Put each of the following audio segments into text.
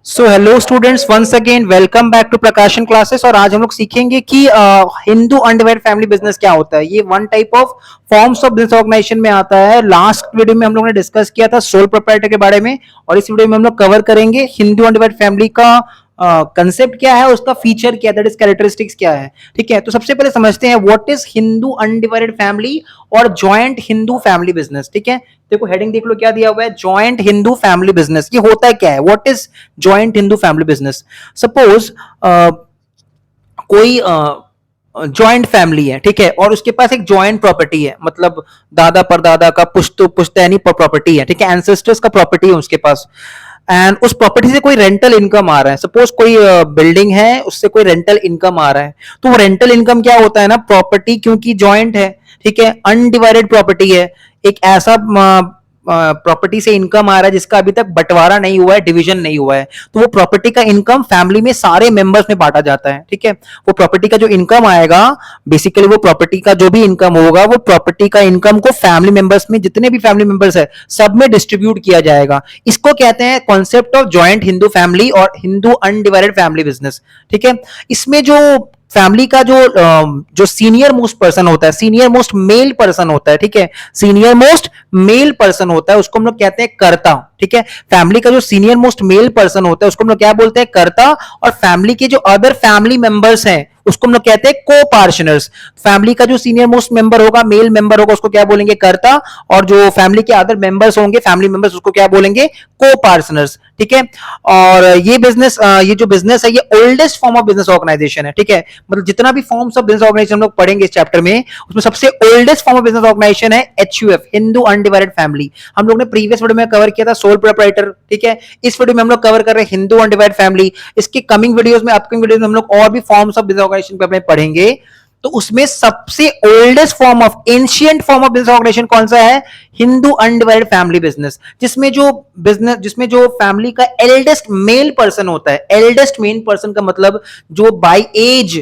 So hello students, once again welcome back to Prakashan classes. और आज हम लोग सीखेंगे कि हिंदू अनडिवाइडेड फैमिली बिजनेस क्या होता है। ये one type of forms of business organization में आता है। लास्ट वीडियो में हम लोग ने डिस्कस किया था सोल प्रोप्राइटर के बारे में, और इस वीडियो में हम लोग कवर करेंगे हिंदू अनडिवाइडेड फैमिली का कंसेप्ट क्या है, उसका फीचर क्या है, दैट इज कैरेक्टरिस्टिक्स क्या है। ठीक है, तो सबसे पहले समझते हैं what is Hindu undivided family और जॉइंट हिंदू फैमिली बिजनेस। ठीक है, देखो हेडिंग देख लो क्या दिया हुआ है, जॉइंट हिंदू फैमिली बिजनेस। ये होता है क्या है, what is joint Hindu family business. Suppose कोई जॉइंट फैमिली है, ठीक है, और उसके पास एक जॉइंट प्रॉपर्टी है, मतलब दादा परदादा का पुश्तैनी प्रॉपर्टी है, ठीक है, एंसेस्टर्स का प्रॉपर्टी है उसके पास। एंड उस प्रॉपर्टी से कोई रेंटल इनकम आ रहा है। सपोज कोई बिल्डिंग है, उससे कोई रेंटल इनकम आ रहा है, तो वो रेंटल इनकम क्या होता है ना, प्रॉपर्टी क्योंकि जॉइंट है, ठीक है, अनडिवाइडेड प्रॉपर्टी है, एक ऐसा प्रॉपर्टी से इनकम आ रहा है जिसका अभी तक बंटवारा नहीं हुआ है, डिवीजन नहीं हुआ है, तो वो प्रॉपर्टी का इनकम फैमिली में सारे मेंबर्स में बांटा जाता है। ठीक है, वो प्रॉपर्टी का जो इनकम आएगा, बेसिकली वो प्रॉपर्टी का जो भी इनकम होगा, वो प्रॉपर्टी का इनकम को फैमिली मेंबर्स में, जितने भी फैमिली मेंबर्स है, सब में डिस्ट्रीब्यूट किया जाएगा। इसको कहते हैं concept of joint Hindu family और हिंदू अनडिवाइडेड फैमिली बिजनेस। ठीक है, इसमें जो फैमिली का जो सीनियर मोस्ट पर्सन होता है, सीनियर मोस्ट मेल पर्सन होता है, ठीक है, सीनियर मोस्ट मेल पर्सन होता है, उसको हम लोग कहते हैं कर्ता। ठीक है, फैमिली का जो सीनियर मोस्ट मेल पर्सन होता है उसको हम लोग क्या बोलते हैं, कर्ता। और फैमिली के जो अदर फैमिली मेंबर्स हैं उसको हम लोग कहते हैं को-पार्षनर्स। फैमिली का जो सीनियर मोस्ट मेंबर होगा, मेल मेंबर होगा, उसको क्या बोलेंगे, कर्ता। और जो फैमिली के अदर मेंबर्स होंगे, फैमिली मेंबर्स, उसको क्या बोलेंगे, को-पार्षनर्स। ठीक है, और ये जो बिजनेस है, ये oldest form of business organization है। ठीक है, मतलब जितना भी फॉर्म्स ऑफ बिजनेस ऑर्गेनाइजेशन हम लोग पढ़ेंगे इस चैप्टर में, उसमें सबसे oldest form of business organization है एचयूएफ, हिंदू अनडिवाइडेड फैमिली। हम लोग ने प्रीवियस वीडियो में कवर किया था सोल प्रोप्राइटर। ठीक है, इस वीडियो में हम लोग कवर कर रहे हैं हिंदू अनडिवाइडेड फैमिली। इसके कमिंग वीडियोस में, अपकमिंग वीडियोस में हम लोग और भी फॉर्म्स ऑफ बिजनेस ऑर्गेनाइजेशन पे अपने पढ़ेंगे। तो उसमें सबसे oldest form of, ancient form of business organization कौन सा है, हिंदू अनडिवाइडेड फैमिली बिजनेस, जिसमें जो फैमिली का एल्डेस्ट मेल पर्सन होता है। एल्डेस्ट मेल पर्सन का मतलब जो बाय एज,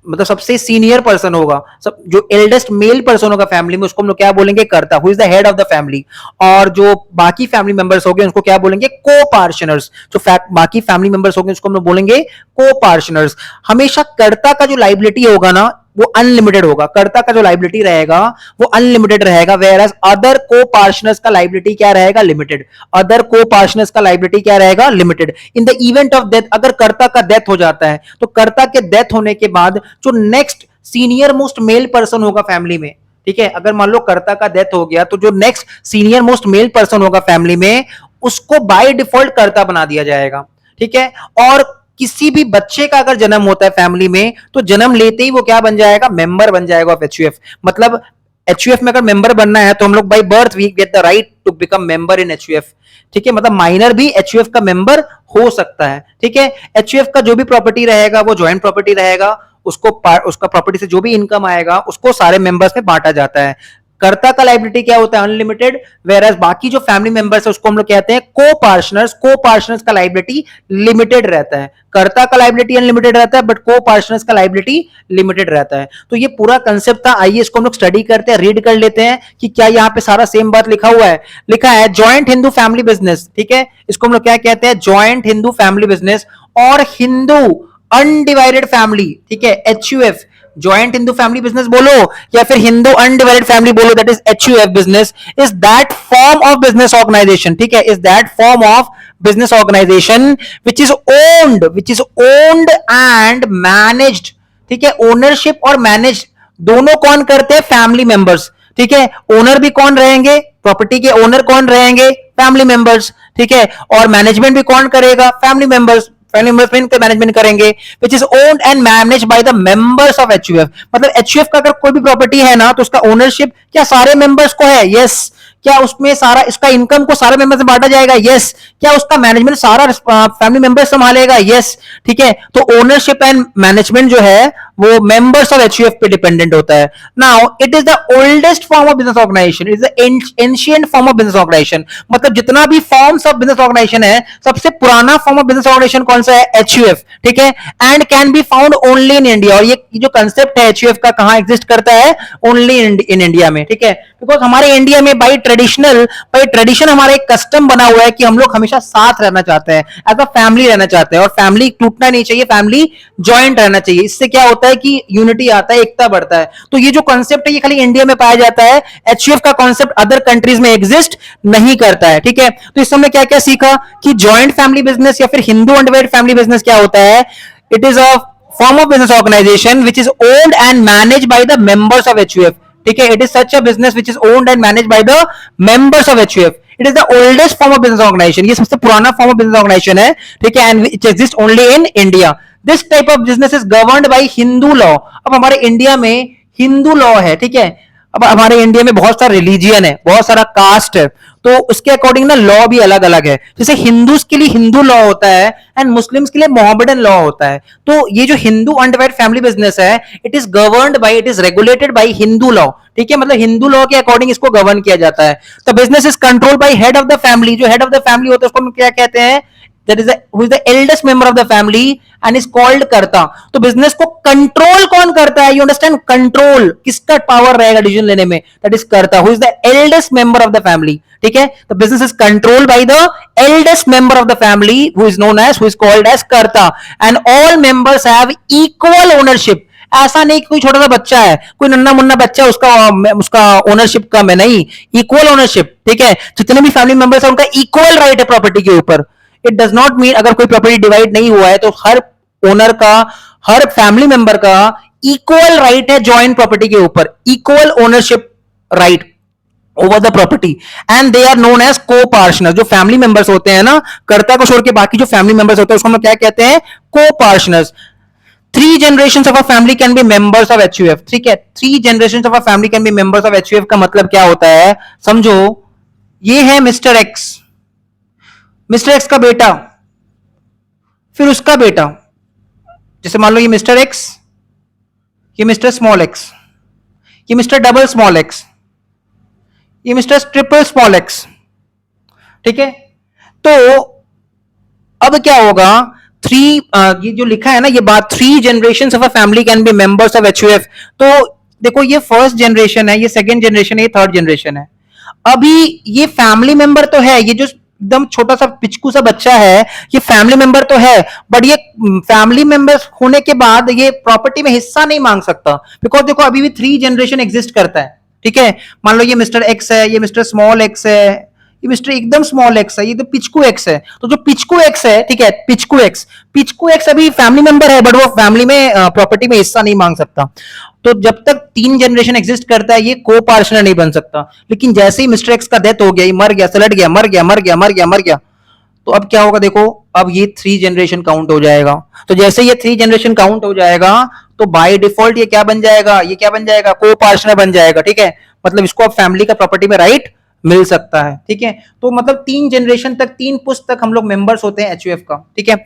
मतलब सबसे सीनियर पर्सन होगा, सब जो एल्डेस्ट मेल पर्सन होगा फैमिली में, उसको हम लोग क्या बोलेंगे, कर्ता, who is the head of the family. और जो बाकी फैमिली मेंबर्स होंगे उसको क्या बोलेंगे, को-पार्षनर्स। जो बाकी फैमिली मेंबर्स होंगे उसको हम लोग बोलेंगे को-पार्षनर्स। हमेशा कर्ता का जो लाइबिलिटी होगा ना, वो अनलिमिटेड होगा। कर्ता का जो लाइबिलिटी रहेगा वो अनलिमिटेड रहेगा, वेयरएज अदर को-पार्षनर्स का लाइबिलिटी क्या रहेगा, लिमिटेड। अदर को-पार्षनर्स का लाइबिलिटी क्या रहेगा, limited. In the event of death, अगर कर्ता का डेथ हो जाता है, तो कर्ता के डेथ होने के बाद जो next senior most male person होगा फैमिली में, ठीक है, अगर मान लो कर्ता का डेथ हो गया, तो जो next senior most male person होगा फैमिली में, उसको बाय डिफॉल्ट कर्ता बना दिया जाएगा। ठीक है, और किसी भी बच्चे का अगर जन्म होता है फैमिली में, तो जन्म लेते ही वो क्या बन जाएगा, मेंबर बन जाएगा ऑफ एचयूएफ। मतलब एचयूएफ में अगर मेंबर बनना है तो हम लोग by birth we get the right to become member in HUF. ठीक है, मतलब माइनर भी एचयूएफ का मेंबर हो सकता है। ठीक है, एचयूएफ का जो भी प्रॉपर्टी रहेगा वो ज्वाइंट प्रॉपर्टी रहेगा, उसका प्रॉपर्टी से जो भी इनकम आएगा उसको सारे मेंबर्स में बांटा जाता है। कर्ता का लाइबिलिटी क्या होता है, अनलिमिटेड, वेयरएज बाकी जो फैमिली मेंबर्स है उसको हम लोग कहते हैं को-पार्षनर्स। को-पार्षनर्स का लाइबिलिटी लिमिटेड रहता है। कर्ता का लाइबिलिटी अनलिमिटेड रहता है, बट को-पार्षनर्स का लाइबिलिटी लिमिटेड रहता है। तो ये पूरा कंसेप्ट था। आइए इसको हम लोग स्टडी करते हैं, रीड कर लेते हैं कि क्या यहाँ पे सारा सेम बात लिखा हुआ है। लिखा है जॉइंट हिंदू फैमिली बिजनेस। ठीक है, इसको हम लोग क्या कहते हैं, जॉइंट हिंदू फैमिली बिजनेस और हिंदू अनडिवाइडेड फैमिली। ठीक है, HUF, joint Hindu family business बोलो या फिर हिंदू अनडिवाइडेड फैमिली बोलो, that is HUF business, is that form of business organization. ठीक है, is that form of business organization which is owned and managed. ठीक है, ओनरशिप और मैनेज दोनों कौन करते हैं, फैमिली मेंबर्स। ठीक है, ओनर भी कौन रहेंगे, प्रॉपर्टी के ओनर कौन रहेंगे, फैमिली मेंबर्स। ठीक है, और मैनेजमेंट भी कौन करेगा, फैमिली मेंबर्स। मैनेजमेंट करेंगे, विच is owned and manage by the members of HUF. मतलब एचयूएफ का अगर कोई भी प्रॉपर्टी है ना, तो उसका ओनरशिप क्या सारे मेंबर्स को है, यस। क्या उसमें सारा इसका इनकम को सारे मेंबर्स में बांटा जाएगा, यस। क्या उसका मैनेजमेंट सारा फैमिली मेंबर्स संभालेगा, यस। ठीक है, तो ओनरशिप एंड मैनेजमेंट जो है वो मेंबर्स ऑफ एचयूएफ पे डिपेंडेंट होता है। Now it is the oldest form of business organization, it is the ancient form of business organization. मतलब जितना भी फॉर्म्स ऑफ बिजनेस ऑर्गेनाइजेशन है, सबसे पुराना फॉर्म ऑफ बिजनेस ऑर्गेनाइजेशन कौन सा है, एचयूएफ। ठीक है, and can be found only in India. और ये जो कंसेप्ट है एचयूएफ का, कहां एग्जिस्ट करता है, ओनली इन इंडिया में। ठीक है, बिकॉज हमारे इंडिया में बाई ट्रेडिशनल, पर ट्रेडिशन हमारा एक कस्टम बना हुआ है कि हम लोग हमेशा साथ रहना चाहते हैं, एज अ फैमिली रहना चाहते हैं, और फैमिली टूटना नहीं चाहिए, फैमिली ज्वाइंट रहना चाहिए। इससे क्या होता है कि यूनिटी आता है, एकता बढ़ता है। तो ये जो कॉन्सेप्ट है ये खाली इंडिया में पाया जाता है, एचयूएफ का कॉन्सेप्ट अदर कंट्रीज में एग्जिस्ट नहीं करता है, ठीक है। तो इस समय क्या क्या सीखा कि ज्वाइंट फैमिली बिजनेस या फिर हिंदू अनडिवाइडेड फैमिली बिजनेस क्या होता है। It is a form of business organization which is owned and managed by the members of HUF, ठीक है। It is such a business which is owned and managed by the members of HUF. It is the oldest form of business organization. ये सबसे पुराना form of business organization है, ठीक है, and it exists only in India. This type of business is governed by Hindu law. अब हमारे India में Hindu law है, ठीक है। अब हमारे इंडिया में बहुत सारा रिलीजियन है, बहुत सारा कास्ट है, तो उसके अकॉर्डिंग ना लॉ भी अलग अलग है। जैसे हिंदूज के लिए हिंदू लॉ होता है एंड मुस्लिम्स के लिए मोहम्मदन लॉ होता है। तो ये जो हिंदू अनडिवाइडेड फैमिली बिजनेस है, it is governed bye, it is regulated by Hindu law, ठीक है। मतलब हिंदू लॉ के अकॉर्डिंग इसको गवर्न किया जाता है। तो business is control by head of the family. जो हेड ऑफ द फैमिली होता है उसको हम क्या कहते हैं, that is who is the eldest member of the family and is called कर्ता। तो बिजनेस को कंट्रोल कौन करता है, यू अंडरस्टैंड, कंट्रोल किसका पावर रहेगा डिसीजन लेने में, that is karta, who is the eldest member of the family, ठीक है। तो business is controlled by the eldest member of the family who is known as, who is called as karta, and all members have equal ownership. ऐसा नहीं कोई छोटा सा बच्चा है, कोई नन्ना मुन्ना बच्चा उसका ओनरशिप कम है, नहीं, इक्वल ओनरशिप, ठीक है। जितने भी फैमिली मेंबर्स है उनका इक्वल राइट है प्रॉपर्टी के ऊपर। इट डज नॉट मीन अगर कोई प्रॉपर्टी डिवाइड नहीं हुआ है तो हर ओनर का, हर फैमिली मेंबर का इक्वल राइट है जॉइंट प्रॉपर्टी के ऊपर, equal ownership right over the property, and they are known as copartner. जो फैमिली मेंबर्स होते हैं ना, कर्ता को छोड़ के बाकी जो फैमिली मेंबर्स होते हैं उसको हम क्या कहते हैं, को partners. 3 generations of a family can be members of HUF, ठीक है। 3 generations of a family can be members of HUF का मतलब क्या होता है, समझो, ये है मिस्टर एक्स, मिस्टर एक्स का बेटा, फिर उसका बेटा, जैसे मान लो ये मिस्टर एक्स, ये मिस्टर स्मॉल एक्स, ये मिस्टर डबल स्मॉल एक्स, ये मिस्टर ट्रिपल स्मॉल एक्स, ठीक है। तो अब क्या होगा, ये जो लिखा है ना ये बात, 3 generations of a family can be members of HUF। तो देखो ये फर्स्ट जनरेशन है, ये सेकंड जनरेशन है, ये थर्ड जनरेशन है। अभी ये फैमिली मेंबर तो है, ये जो एकदम छोटा सा पिचकू सा बच्चा है ये फैमिली मेंबर तो है, बट ये फैमिली मेंबर होने के बाद ये प्रॉपर्टी में हिस्सा नहीं मांग सकता, बिकॉज देखो अभी भी 3 जनरेशन एग्जिस्ट करता है, ठीक है। मान लो ये मिस्टर एक्स है, ये मिस्टर स्मॉल एक्स है, ये मिस्टर एकदम स्मॉल एक्स है, ये तो पिचकू एक्स है। तो जो पिचकू एक्स है, ठीक है, पिचकू एक्स अभी फैमिली मेंबर है, बट वो फैमिली में प्रॉपर्टी में हिस्सा नहीं मांग सकता। तो जब तक 3 जनरेशन एग्जिस्ट करता है ये को पार्टनर नहीं बन सकता। लेकिन जैसे ही मिस्टर एक्स का डेथ हो गया, ये मर गया, सलट गया, मर गया, मर गया, मर गया, मर गया, तो अब क्या होगा, देखो अब ये 3 जनरेशन काउंट हो जाएगा। तो जैसे ये 3 जनरेशन काउंट हो जाएगा तो बाय डिफॉल्ट ये क्या बन जाएगा, ये क्या बन जाएगा, को पार्टनर बन जाएगा, ठीक है। मतलब इसको अब फैमिली का प्रॉपर्टी में राइट मिल सकता है, ठीक है। तो मतलब 3 जनरेशन तक, 3 पुश्त तक हम लोग मेंबर्स होते हैं HUF का, ठीक है।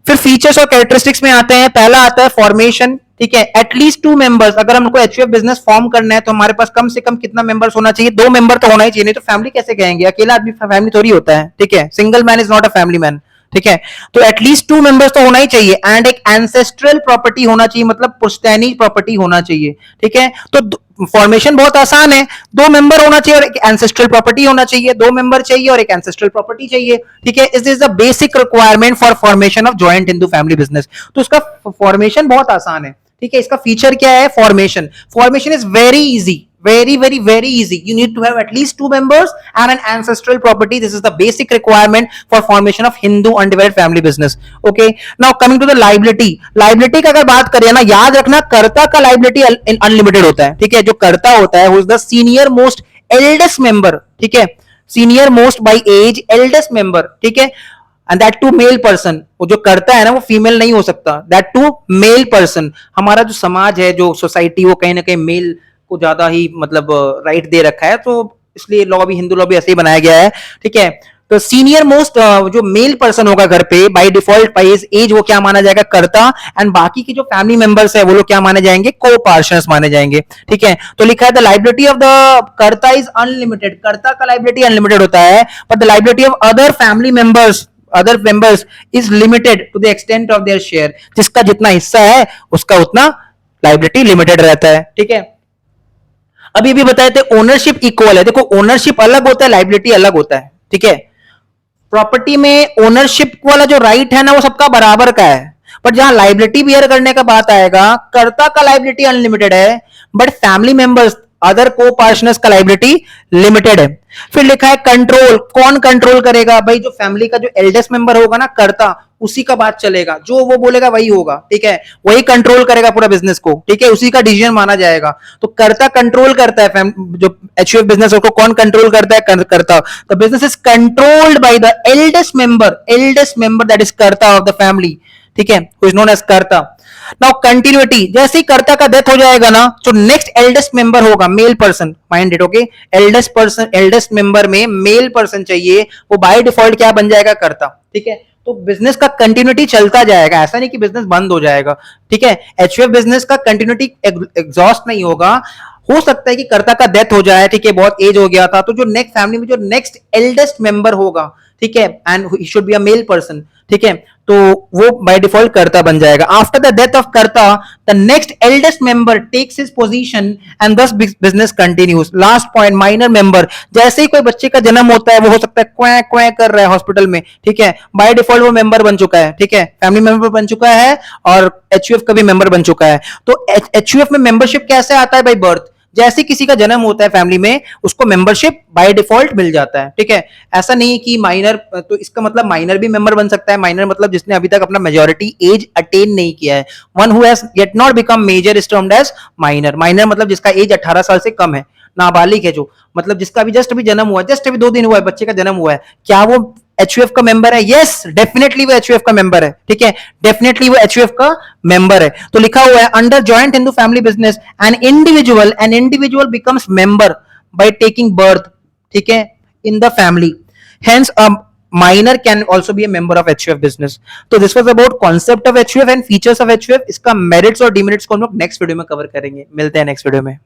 फिर फीचर्स और कैरेक्टरिस्टिक्स में आते हैं। पहला आता है फॉर्मेशन, ठीक है। एटलीस्ट 2 मेंबर्स, अगर हमको HUF बिजनेस फॉर्म करना है तो हमारे पास कम से कम कितना मेंबर्स होना चाहिए, 2 मेंबर तो होना ही चाहिए, नहीं तो फैमिली कैसे कहेंगे, अकेला आदमी फैमिली थोड़ी होता है, ठीक है। Single man is not a family man, ठीक है। तो एटलीस्ट 2 मेंबर्स तो होना ही चाहिए, एंड एक एंसेस्ट्रल प्रॉपर्टी होना चाहिए, मतलब पुश्तैनी प्रॉपर्टी होना चाहिए, ठीक है। तो फॉर्मेशन बहुत आसान है, 2 मेंबर होना चाहिए और एक एंसेस्ट्रल प्रॉपर्टी होना चाहिए, 2 मेंबर चाहिए और एक एंसेस्ट्रल प्रॉपर्टी चाहिए, ठीक है। इस is the basic requirement for formation of joint Hindu family business. तो इसका फॉर्मेशन बहुत आसान है, ठीक है। इसका फीचर क्या है, formation is very easy, very easy. You need to have at least 2 members and an ancestral property. This is the basic requirement for formation of Hindu undivided family business. Okay, now coming to the liability का अगर बात करें ना, याद रखना कर्ता का liability unlimited होता है, ठीक है। जो कर्ता होता है who is the senior most eldest member, ठीक है, senior most by age eldest member, ठीक है, and that to male person। वो जो करता है ना वो फीमेल नहीं हो सकता, that to male person। हमारा जो समाज है, जो सोसाइटी, वो कहीं ना कहीं मेल को ज्यादा ही मतलब राइट दे रखा है, तो इसलिए लॉ भी, हिंदू लॉ भी ऐसे ही बनाया गया है, ठीक है। तो सीनियर मोस्ट जो मेल पर्सन होगा घर पे बाय डिफॉल्ट बाय एज, वो क्या माना जाएगा, कर्ता, एंड बाकी के जो फैमिली मेंबर्स है वो लोग क्या माने जाएंगे, को पार्टनर्स माने जाएंगे, ठीक है। तो लिखा है the liability of the karta is unlimited, karta का लाइबिलिटी अनलिमिटेड होता है, but the liability of other family members is limited to the extent of their share. जिसका जितना हिस्सा है उसका उतना लाइबिलिटी लिमिटेड रहता है, ठीक है। अभी भी बताए थे ओनरशिप इक्वल है, देखो ओनरशिप अलग होता है, लाइबिलिटी अलग होता है, ठीक है। प्रॉपर्टी में ओनरशिप वाला जो राइट है ना वो सबका बराबर का है, बट जहां लाइबिलिटी बियर करने का बात आएगा, कर्ता का लाइबिलिटी अनलिमिटेड है, बट फैमिली मेंबर्स अदर को पार्टनर्स का लाइबिलिटी लिमिटेड है। फिर लिखा है कंट्रोल, कौन कंट्रोल करेगा भाई, जो फैमिली का जो एल्डेस्ट मेंबर होगा ना कर्ता, उसी का बात चलेगा, जो वो बोलेगा वही होगा, ठीक है, वही कंट्रोल करेगा पूरा बिजनेस को, ठीक है, उसी का डिसीजन माना जाएगा। तो कर्ता कंट्रोल करता है, जो एचयूएफ बिजनेस को कौन कंट्रोल करता है, कर्ता। The business is controlled by the eldest member that is कर्ता ऑफ द फैमिली, ठीक है, हु इज नोन एज कर्ता। नाउ कंटिन्यूटी, जैसे ही कर्ता का डेथ हो जाएगा ना, जो नेक्स्ट एल्डेस्ट मेंबर होगा male person, mind it, okay, eldest member में मेल पर्सन चाहिए, वो बाय डिफॉल्ट क्या बन जाएगा, कर्ता, ठीक है। तो बिजनेस का कंटिन्यूटी चलता जाएगा, ऐसा नहीं कि बिजनेस बंद हो जाएगा, ठीक है। एचयूएफ बिजनेस का कंटिन्यूटी एग्जॉस्ट नहीं होगा। हो सकता है कि कर्ता का डेथ हो जाए, ठीक है, बहुत एज हो गया था, तो जो नेक्स्ट फैमिली में जो नेक्स्ट एल्डेस्ट मेंबर होगा, ठीक है, and he should be a male person, ठीक है, तो वो बाय डिफॉल्ट कर्ता बन जाएगा। After the death of karta, the next eldest member takes his position and this business continues. Last point, minor member, जैसे ही कोई बच्चे का जन्म होता है, वो हो सकता है क्वैं क्वैं कर रहा है हॉस्पिटल में, ठीक है, बाय डिफॉल्ट वो मेंबर बन चुका है, ठीक है, फैमिली मेंबर बन चुका है और एचयूएफ का भी मेंबर बन चुका है। तो एचयूएफ में मेंबरशिप कैसे आता है, बाय बर्थ, जैसे किसी का जन्म होता है फैमिली में, उसको मेंबरशिप बाय डिफॉल्ट मिल जाता है, ठीक है। ऐसा नहीं कि माइनर, तो इसका मतलब माइनर भी मेंबर बन सकता है। माइनर मतलब जिसने अभी तक अपना मेजॉरिटी एज अटेन नहीं किया है, one who has yet not become major is termed as minor. Minor मतलब जिसका एज 18 साल से कम है, नाबालिग है जो, मतलब जिसका अभी जस्ट अभी जन्म हुआ है, जस्ट अभी 2 दिन हुआ है, बच्चे का जन्म हुआ है, क्या वो एचयूएफ का मेंबर है? यस, डेफिनेटली वो एचयूएफ का मेंबर है, ठीक है, डेफिनेटली वो एचयूएफ का मेंबर है। तो लिखा हुआ है under joint Hindu family business an individual becomes member by taking birth, ठीक है, in the family, hence a minor can also be a member of HUF business. तो this was about concept of HUF and features of HUF. इसका merits और demerits को हम लोग next video में cover करेंगे। मिलते हैं नेक्स्ट वीडियो में।